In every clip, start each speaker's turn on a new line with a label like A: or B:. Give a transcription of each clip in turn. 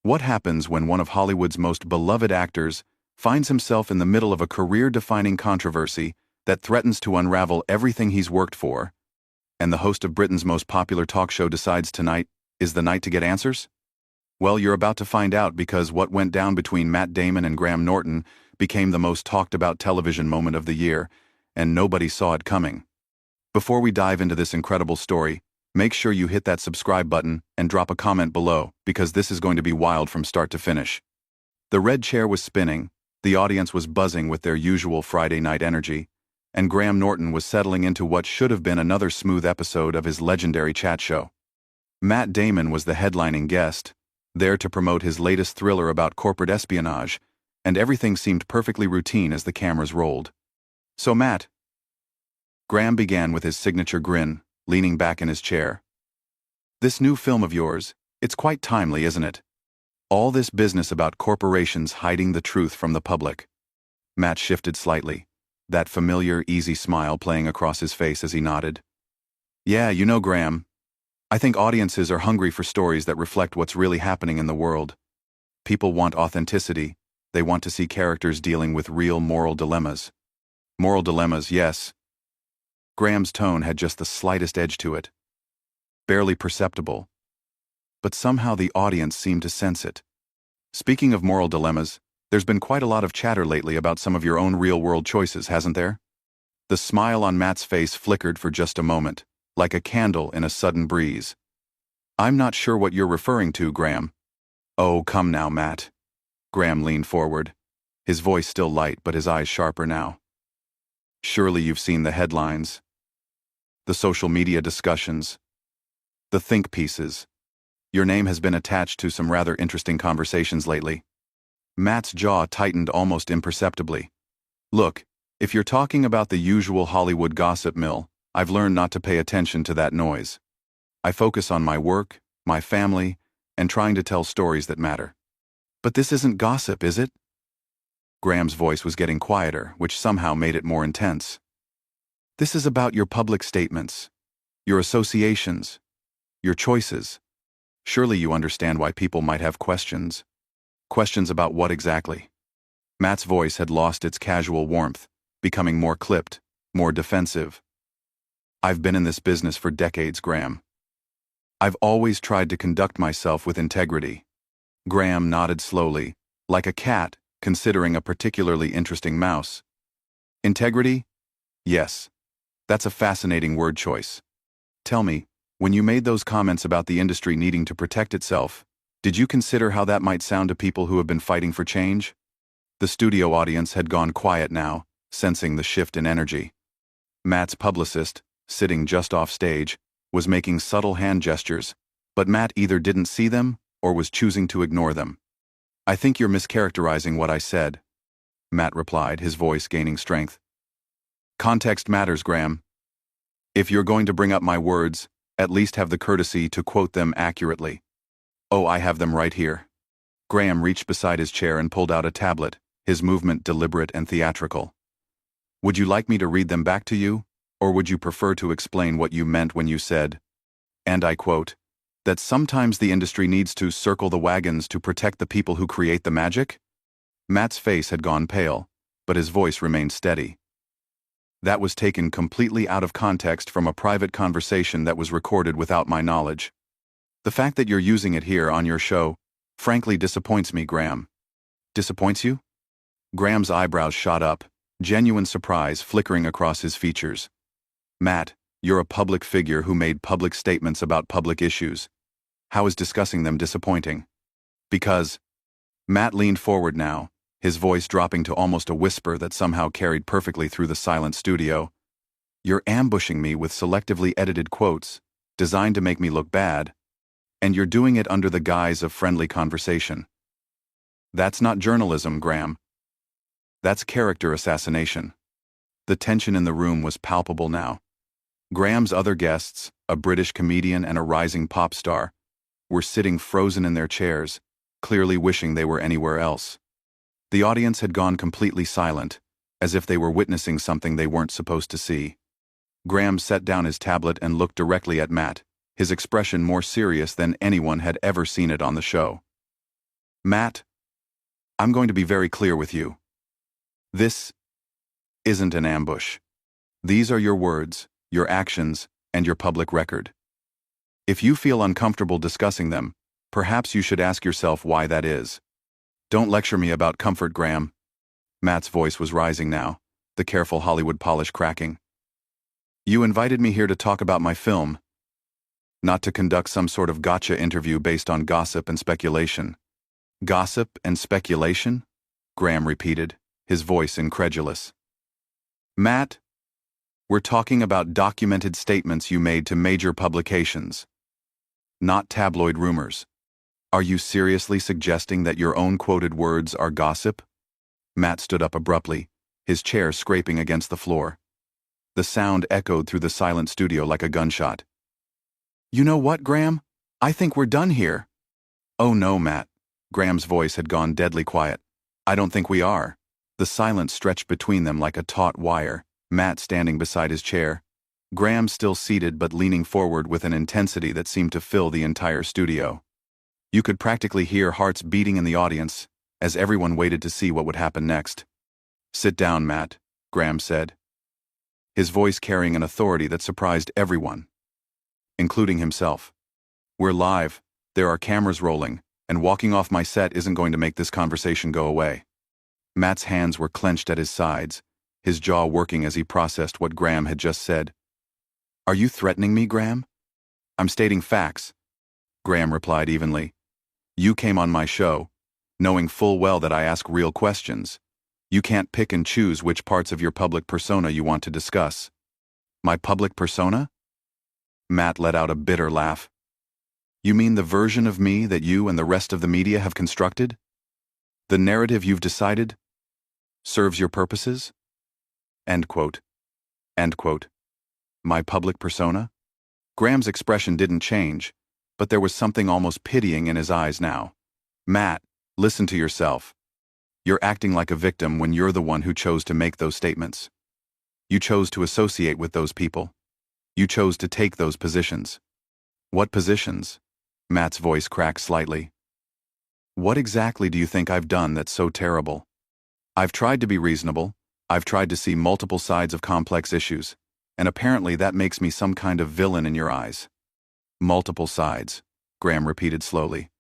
A: What happens when one of Hollywood's most beloved actors finds himself in the middle of a career-defining controversy that threatens to unravel everything he's worked for, and the host of Britain's most popular talk show decides tonight is the night to get answers? Well, you're about to find out, because what went down between Matt Damon and Graham Norton became the most talked-about television moment of the year, and nobody saw it coming. Before we dive into this incredible story, make sure you hit that subscribe button and drop a comment below, because this is going to be wild from start to finish. The red chair was spinning, the audience was buzzing with their usual Friday night energy, and Graham Norton was settling into what should have been another smooth episode of his legendary chat show. Matt Damon was the headlining guest, there to promote his latest thriller about corporate espionage, and everything seemed perfectly routine as the cameras rolled. "So Matt," Graham began with his signature grin, leaning back in his chair. "This new film of yours, it's quite timely, isn't it? All this business about corporations hiding the truth from the public." Matt shifted slightly, that familiar, easy smile playing across his face as he nodded. "Yeah, you know, Graham, I think audiences are hungry for stories that reflect what's really happening in the world. People want authenticity. They want to see characters dealing with real moral dilemmas." "Moral dilemmas, yes." Graham's tone had just the slightest edge to it. Barely perceptible. But somehow the audience seemed to sense it. "Speaking of moral dilemmas, there's been quite a lot of chatter lately about some of your own real-world choices, hasn't there?" The smile on Matt's face flickered for just a moment, like a candle in a sudden breeze. "I'm not sure what you're referring to, Graham." "Oh, come now, Matt." Graham leaned forward, his voice still light but his eyes sharper now. "Surely you've seen the headlines, the social media discussions, the think pieces. Your name has been attached to some rather interesting conversations lately." Matt's jaw tightened almost imperceptibly. "Look, if you're talking about the usual Hollywood gossip mill, I've learned not to pay attention to that noise. I focus on my work, my family, and trying to tell stories that matter." "But this isn't gossip, is it?" Graham's voice was getting quieter, which somehow made it more intense. "This is about your public statements, your associations, your choices. Surely you understand why people might have questions." "Questions about what exactly?" Matt's voice had lost its casual warmth, becoming more clipped, more defensive. "I've been in this business for decades, Graham. I've always tried to conduct myself with integrity." Graham nodded slowly, like a cat considering a particularly interesting mouse. "Integrity? Yes. That's a fascinating word choice. Tell me, when you made those comments about the industry needing to protect itself, did you consider how that might sound to people who have been fighting for change?" The studio audience had gone quiet now, sensing the shift in energy. Matt's publicist, sitting just off stage, was making subtle hand gestures, but Matt either didn't see them or was choosing to ignore them. "I think you're mischaracterizing what I said," Matt replied, his voice gaining strength. "Context matters, Graham. If you're going to bring up my words, at least have the courtesy to quote them accurately." "Oh, I have them right here." Graham reached beside his chair and pulled out a tablet, his movement deliberate and theatrical. "Would you like me to read them back to you, or would you prefer to explain what you meant when you said, and I quote, that sometimes the industry needs to circle the wagons to protect the people who create the magic?" Matt's face had gone pale, but his voice remained steady. "That was taken completely out of context from a private conversation that was recorded without my knowledge. The fact that you're using it here on your show, frankly, disappoints me, Graham." "Disappoints you?" Graham's eyebrows shot up, genuine surprise flickering across his features. "Matt, you're a public figure who made public statements about public issues. How is discussing them disappointing?" "Because..." Matt leaned forward now, his voice dropping to almost a whisper that somehow carried perfectly through the silent studio. "You're ambushing me with selectively edited quotes, designed to make me look bad, and you're doing it under the guise of friendly conversation. That's not journalism, Graham. That's character assassination." The tension in the room was palpable now. Graham's other guests, a British comedian and a rising pop star, were sitting frozen in their chairs, clearly wishing they were anywhere else. The audience had gone completely silent, as if they were witnessing something they weren't supposed to see. Graham set down his tablet and looked directly at Matt, his expression more serious than anyone had ever seen it on the show. Matt, I'm going to be very clear with you. This isn't an ambush. These are your words, your actions, and your public record. If you feel uncomfortable discussing them, perhaps you should ask yourself why that is. Don't lecture me about comfort, Graham. Matt's voice was rising now, the careful Hollywood polish cracking. You invited me here to talk about my film, not to conduct some sort of gotcha interview based on gossip and speculation. Gossip and speculation? Graham repeated, his voice incredulous. Matt, we're talking about documented statements you made to major publications, not tabloid rumors. Are you seriously suggesting that your own quoted words are gossip? Matt stood up abruptly, his chair scraping against the floor. The sound echoed through the silent studio like a gunshot. You know what, Graham? I think we're done here. Oh no, Matt. Graham's voice had gone deadly quiet. I don't think we are. The silence stretched between them like a taut wire, Matt standing beside his chair, Graham still seated but leaning forward with an intensity that seemed to fill the entire studio. You could practically hear hearts beating in the audience as everyone waited to see what would happen next. Sit down, Matt, Graham said, his voice carrying an authority that surprised everyone, including himself. We're live, there are cameras rolling, and walking off my set isn't going to make this conversation go away. Matt's hands were clenched at his sides, his jaw working as he processed what Graham had just said. Are you threatening me, Graham? I'm stating facts, Graham replied evenly. You came on my show, knowing full well that I ask real questions. You can't pick and choose which parts of your public persona you want to discuss. My public persona? Matt let out a bitter laugh. You mean the version of me that you and the rest of the media have constructed? The narrative you've decided serves your purposes? End quote. End quote. My public persona? Graham's expression didn't change, but there was something almost pitying in his eyes now. Matt, listen to yourself. You're acting like a victim when you're the one who chose to make those statements. You chose to associate with those people. You chose to take those positions. What positions? Matt's voice cracked slightly. What exactly do you think I've done that's so terrible? I've tried to be reasonable. I've tried to see multiple sides of complex issues, and apparently that makes me some kind of villain in your eyes. Multiple sides, Graham repeated slowly.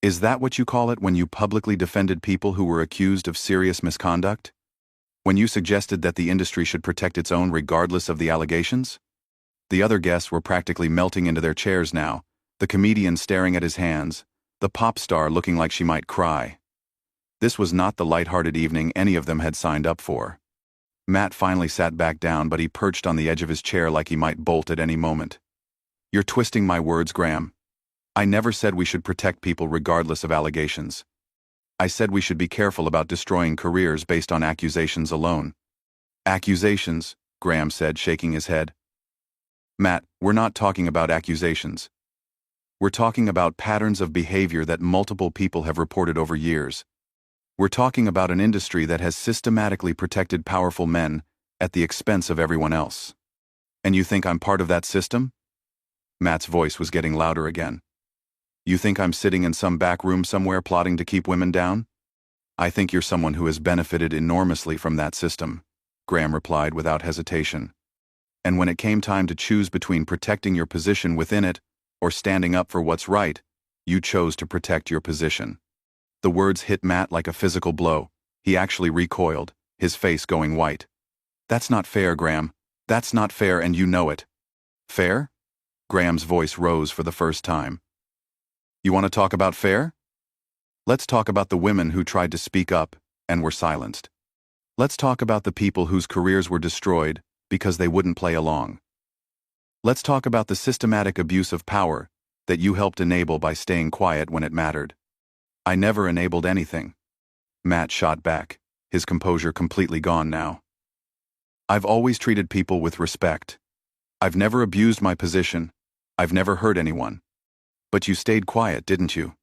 A: Is that what you call it when you publicly defended people who were accused of serious misconduct? When you suggested that the industry should protect its own regardless of the allegations? The other guests were practically melting into their chairs now, the comedian staring at his hands, the pop star looking like she might cry. This was not the light-hearted evening any of them had signed up for. Matt finally sat back down, but he perched on the edge of his chair like he might bolt at any moment. You're twisting my words, Graham. I never said we should protect people regardless of allegations. I said we should be careful about destroying careers based on accusations alone. Accusations, Graham said, shaking his head. Matt, we're not talking about accusations. We're talking about patterns of behavior that multiple people have reported over years. We're talking about an industry that has systematically protected powerful men at the expense of everyone else. And you think I'm part of that system? Matt's voice was getting louder again. You think I'm sitting in some back room somewhere plotting to keep women down? I think you're someone who has benefited enormously from that system, Graham replied without hesitation. And when it came time to choose between protecting your position within it or standing up for what's right, you chose to protect your position. The words hit Matt like a physical blow. He actually recoiled, his face going white. That's not fair, Graham. That's not fair, and you know it. Fair? Graham's voice rose for the first time. You want to talk about fair? Let's talk about the women who tried to speak up and were silenced. Let's talk about the people whose careers were destroyed because they wouldn't play along. Let's talk about the systematic abuse of power that you helped enable by staying quiet when it mattered. I never enabled anything. Matt shot back, his composure completely gone now. I've always treated people with respect. I've never abused my position. I've never hurt anyone. But you stayed quiet, didn't you?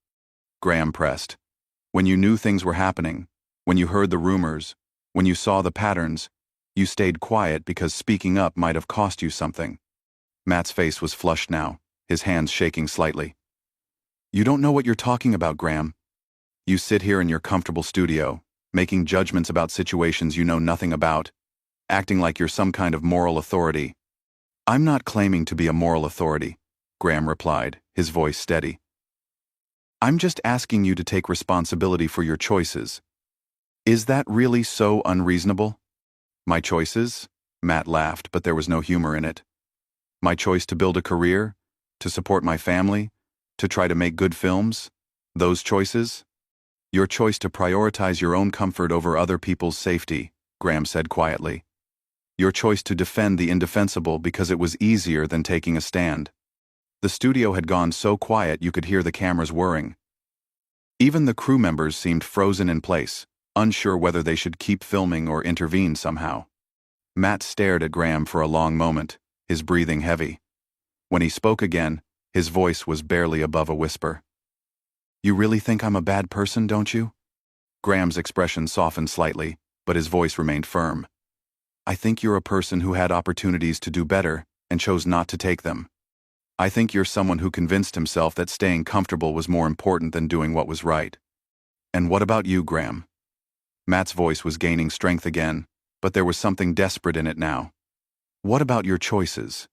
A: Graham pressed. When you knew things were happening, when you heard the rumors, when you saw the patterns, you stayed quiet because speaking up might have cost you something. Matt's face was flushed now, his hands shaking slightly. You don't know what you're talking about, Graham. You sit here in your comfortable studio, making judgments about situations you know nothing about, acting like you're some kind of moral authority. I'm not claiming to be a moral authority, Graham replied, his voice steady. I'm just asking you to take responsibility for your choices. Is that really so unreasonable? My choices? Matt laughed, but there was no humor in it. My choice to build a career, to support my family, to try to make good films? Those choices? Your choice to prioritize your own comfort over other people's safety, Graham said quietly. Your choice to defend the indefensible because it was easier than taking a stand. The studio had gone so quiet you could hear the cameras whirring. Even the crew members seemed frozen in place, unsure whether they should keep filming or intervene somehow. Matt stared at Graham for a long moment, his breathing heavy. When he spoke again, his voice was barely above a whisper. You really think I'm a bad person, don't you? Graham's expression softened slightly, but his voice remained firm. I think you're a person who had opportunities to do better and chose not to take them. I think you're someone who convinced himself that staying comfortable was more important than doing what was right. And what about you, Graham? Matt's voice was gaining strength again, but there was something desperate in it now. What about your choices?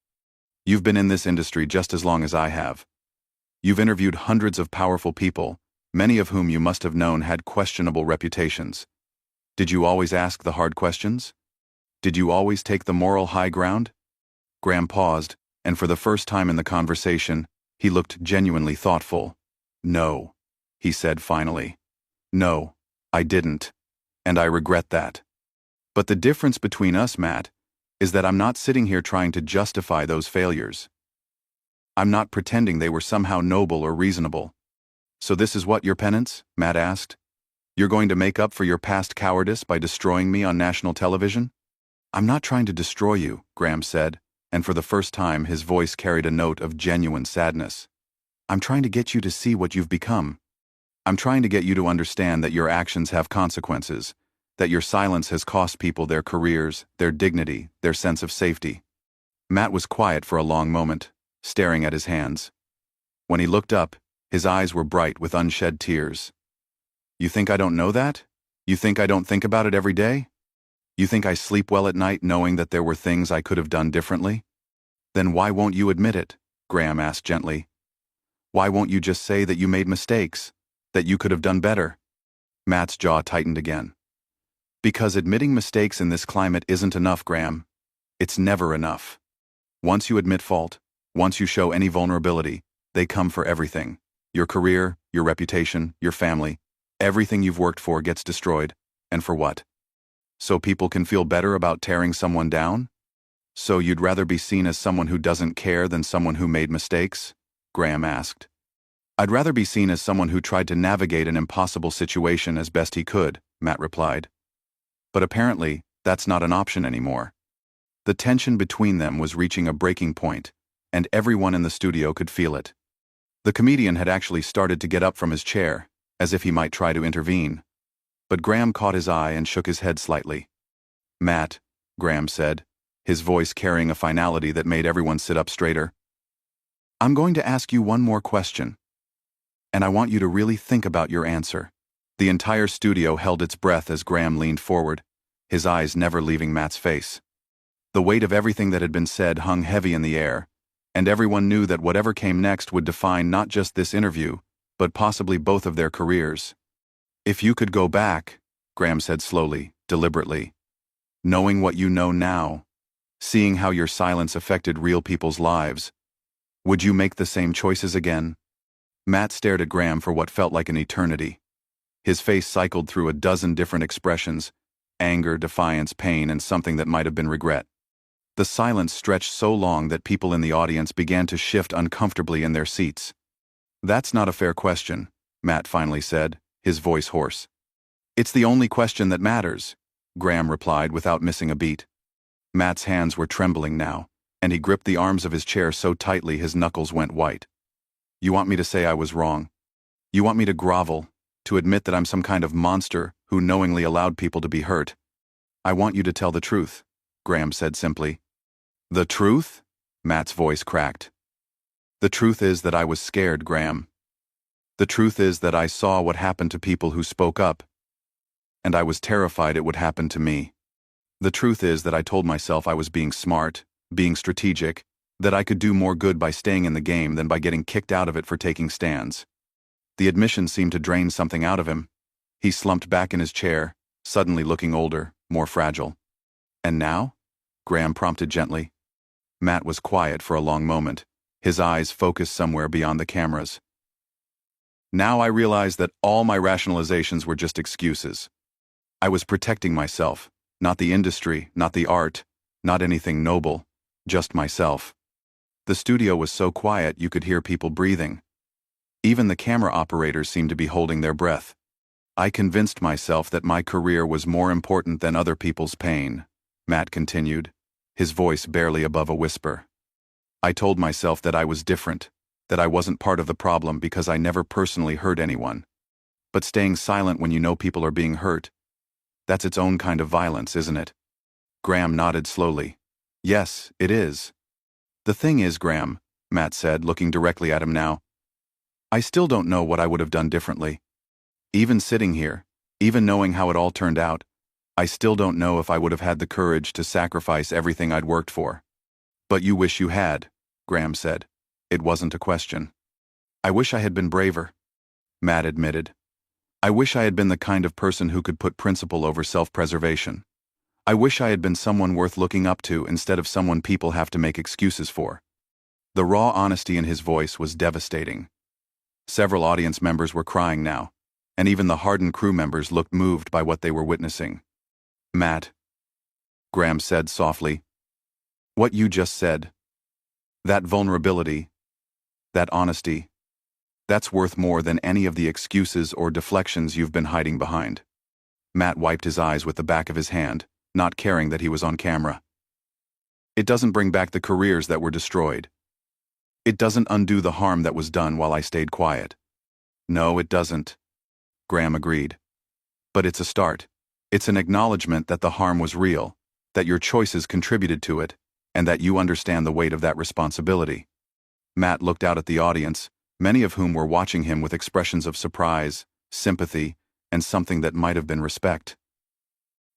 A: You've been in this industry just as long as I have. You've interviewed hundreds of powerful people, many of whom you must have known had questionable reputations. Did you always ask the hard questions? Did you always take the moral high ground? Graham paused, and for the first time in the conversation, he looked genuinely thoughtful. No, he said finally. No, I didn't. And I regret that. But the difference between us, Matt, is that I'm not sitting here trying to justify those failures. I'm not pretending they were somehow noble or reasonable. So this is what your penance? Matt asked. You're going to make up for your past cowardice by destroying me on national television? I'm not trying to destroy you, Graham said, and for the first time his voice carried a note of genuine sadness. I'm trying to get you to see what you've become. I'm trying to get you to understand that your actions have consequences, that your silence has cost people their careers, their dignity, their sense of safety. Matt was quiet for a long moment, staring at his hands. When he looked up, his eyes were bright with unshed tears. You think I don't know that? You think I don't think about it every day? You think I sleep well at night knowing that there were things I could have done differently? Then why won't you admit it? Graham asked gently. Why won't you just say that you made mistakes, that you could have done better? Matt's jaw tightened again. Because admitting mistakes in this climate isn't enough, Graham. It's never enough. Once you admit fault, once you show any vulnerability, they come for everything. Your career, your reputation, your family, everything you've worked for gets destroyed. And for what? So people can feel better about tearing someone down? So you'd rather be seen as someone who doesn't care than someone who made mistakes? Graham asked. I'd rather be seen as someone who tried to navigate an impossible situation as best he could, Matt replied. But apparently, that's not an option anymore. The tension between them was reaching a breaking point, and everyone in the studio could feel it. The comedian had actually started to get up from his chair, as if he might try to intervene. But Graham caught his eye and shook his head slightly. Matt, Graham said, his voice carrying a finality that made everyone sit up straighter. I'm going to ask you one more question. And I want you to really think about your answer. The entire studio held its breath as Graham leaned forward, his eyes never leaving Matt's face. The weight of everything that had been said hung heavy in the air, and everyone knew that whatever came next would define not just this interview, but possibly both of their careers. If you could go back, Graham said slowly, deliberately, knowing what you know now, seeing how your silence affected real people's lives, would you make the same choices again? Matt stared at Graham for what felt like an eternity. His face cycled through a dozen different expressions, anger, defiance, pain, and something that might have been regret. The silence stretched so long that people in the audience began to shift uncomfortably in their seats. That's not a fair question, Matt finally said, his voice hoarse. It's the only question that matters, Graham replied without missing a beat. Matt's hands were trembling now, and he gripped the arms of his chair so tightly his knuckles went white. You want me to say I was wrong? You want me to grovel, to admit that I'm some kind of monster who knowingly allowed people to be hurt? I want you to tell the truth, Graham said simply. The truth? Matt's voice cracked. The truth is that I was scared, Graham. The truth is that I saw what happened to people who spoke up, and I was terrified it would happen to me. The truth is that I told myself I was being smart, being strategic, that I could do more good by staying in the game than by getting kicked out of it for taking stands. The admission seemed to drain something out of him. He slumped back in his chair, suddenly looking older, more fragile. "And now?" Graham prompted gently. Matt was quiet for a long moment, his eyes focused somewhere beyond the cameras. "Now I realize that all my rationalizations were just excuses. I was protecting myself, not the industry, not the art, not anything noble, just myself." The studio was so quiet you could hear people breathing. Even the camera operators seemed to be holding their breath. "I convinced myself that my career was more important than other people's pain," Matt continued, his voice barely above a whisper. "I told myself that I was different, that I wasn't part of the problem because I never personally hurt anyone. But staying silent when you know people are being hurt, that's its own kind of violence, isn't it?" Graham nodded slowly. "Yes, it is." "The thing is, Graham," Matt said, looking directly at him now, "I still don't know what I would have done differently. Even sitting here, even knowing how it all turned out, I still don't know if I would have had the courage to sacrifice everything I'd worked for." "But you wish you had," Graham said. It wasn't a question. "I wish I had been braver," Matt admitted. "I wish I had been the kind of person who could put principle over self-preservation. I wish I had been someone worth looking up to instead of someone people have to make excuses for." The raw honesty in his voice was devastating. Several audience members were crying now, and even the hardened crew members looked moved by what they were witnessing. "Matt," Graham said softly, "what you just said, that vulnerability, that honesty, that's worth more than any of the excuses or deflections you've been hiding behind." Matt wiped his eyes with the back of his hand, not caring that he was on camera. "It doesn't bring back the careers that were destroyed. It doesn't undo the harm that was done while I stayed quiet." "No, it doesn't," Graham agreed. "But it's a start. It's an acknowledgement that the harm was real, that your choices contributed to it, and that you understand the weight of that responsibility." Matt looked out at the audience, many of whom were watching him with expressions of surprise, sympathy, and something that might have been respect.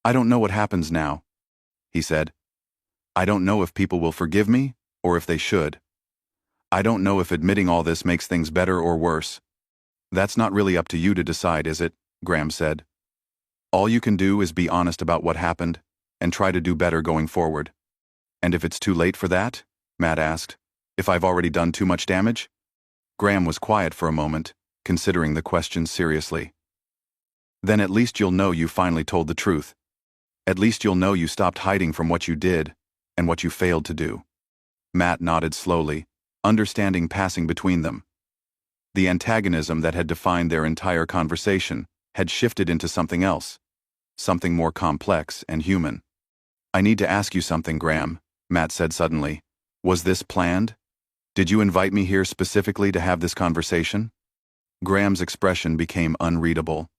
A: "I don't know what happens now," he said. "I don't know if people will forgive me, or if they should. I don't know if admitting all this makes things better or worse." "That's not really up to you to decide, is it?" Graham said. "All you can do is be honest about what happened, and try to do better going forward." "And if it's too late for that?" Matt asked. "If I've already done too much damage?" Graham was quiet for a moment, considering the question seriously. "Then at least you'll know you finally told the truth. At least you'll know you stopped hiding from what you did, and what you failed to do." Matt nodded slowly, understanding passing between them. The antagonism that had defined their entire conversation had shifted into something else, something more complex and human. "I need to ask you something, Graham," Matt said suddenly. "Was this planned? Did you invite me here specifically to have this conversation?" Graham's expression became unreadable.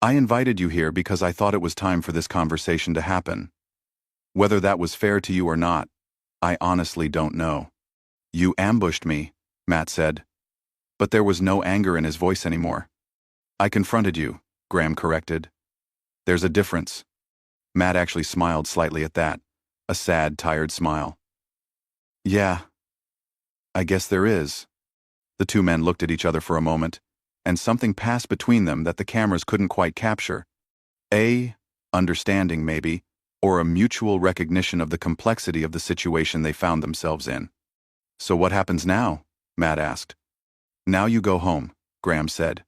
A: "I invited you here because I thought it was time for this conversation to happen. Whether that was fair to you or not, I honestly don't know." "You ambushed me," Matt said. But there was no anger in his voice anymore. "I confronted you," Graham corrected. "There's a difference." Matt actually smiled slightly at that, a sad, tired smile. "Yeah, I guess there is." The two men looked at each other for a moment, and something passed between them that the cameras couldn't quite capture. Understanding, maybe, or a mutual recognition of the complexity of the situation they found themselves in. "So what happens now?" Matt asked. "Now you go home," Graham said.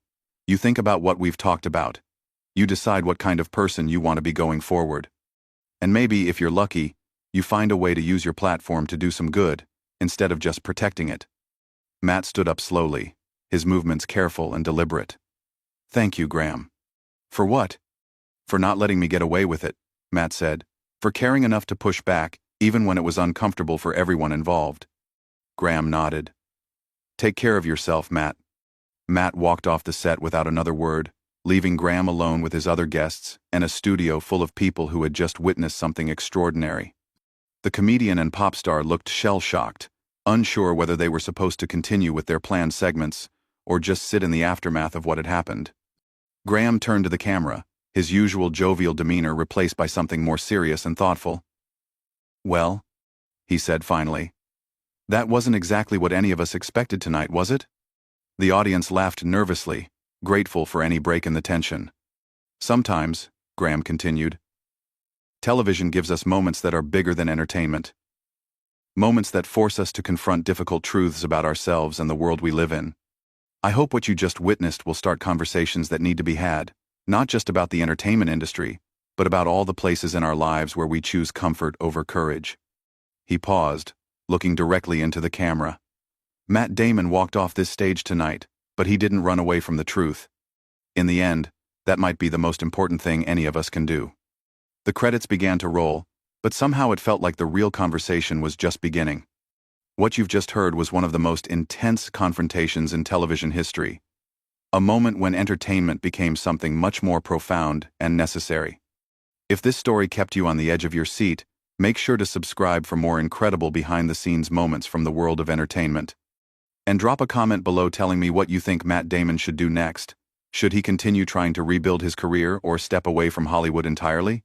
A: "You think about what we've talked about. You decide what kind of person you want to be going forward. And maybe, if you're lucky, you find a way to use your platform to do some good, instead of just protecting it." Matt stood up slowly, his movements careful and deliberate. "Thank you, Graham." "For what?" "For not letting me get away with it," Matt said. "For caring enough to push back, even when it was uncomfortable for everyone involved." Graham nodded. "Take care of yourself, Matt." Matt walked off the set without another word, leaving Graham alone with his other guests and a studio full of people who had just witnessed something extraordinary. The comedian and pop star looked shell-shocked, unsure whether they were supposed to continue with their planned segments or just sit in the aftermath of what had happened. Graham turned to the camera, his usual jovial demeanor replaced by something more serious and thoughtful. "Well," he said finally, "that wasn't exactly what any of us expected tonight, was it?" The audience laughed nervously, grateful for any break in the tension. "Sometimes," Graham continued, "television gives us moments that are bigger than entertainment. Moments that force us to confront difficult truths about ourselves and the world we live in. I hope what you just witnessed will start conversations that need to be had, not just about the entertainment industry, but about all the places in our lives where we choose comfort over courage." He paused, looking directly into the camera. Matt Damon walked off this stage tonight, but he didn't run away from the truth. In the end, that might be the most important thing any of us can do. The credits began to roll, but somehow it felt like the real conversation was just beginning. What you've just heard was one of the most intense confrontations in television history. A moment when entertainment became something much more profound and necessary. If this story kept you on the edge of your seat, make sure to subscribe for more incredible behind-the-scenes moments from the world of entertainment. And drop a comment below telling me what you think Matt Damon should do next. Should he continue trying to rebuild his career or step away from Hollywood entirely?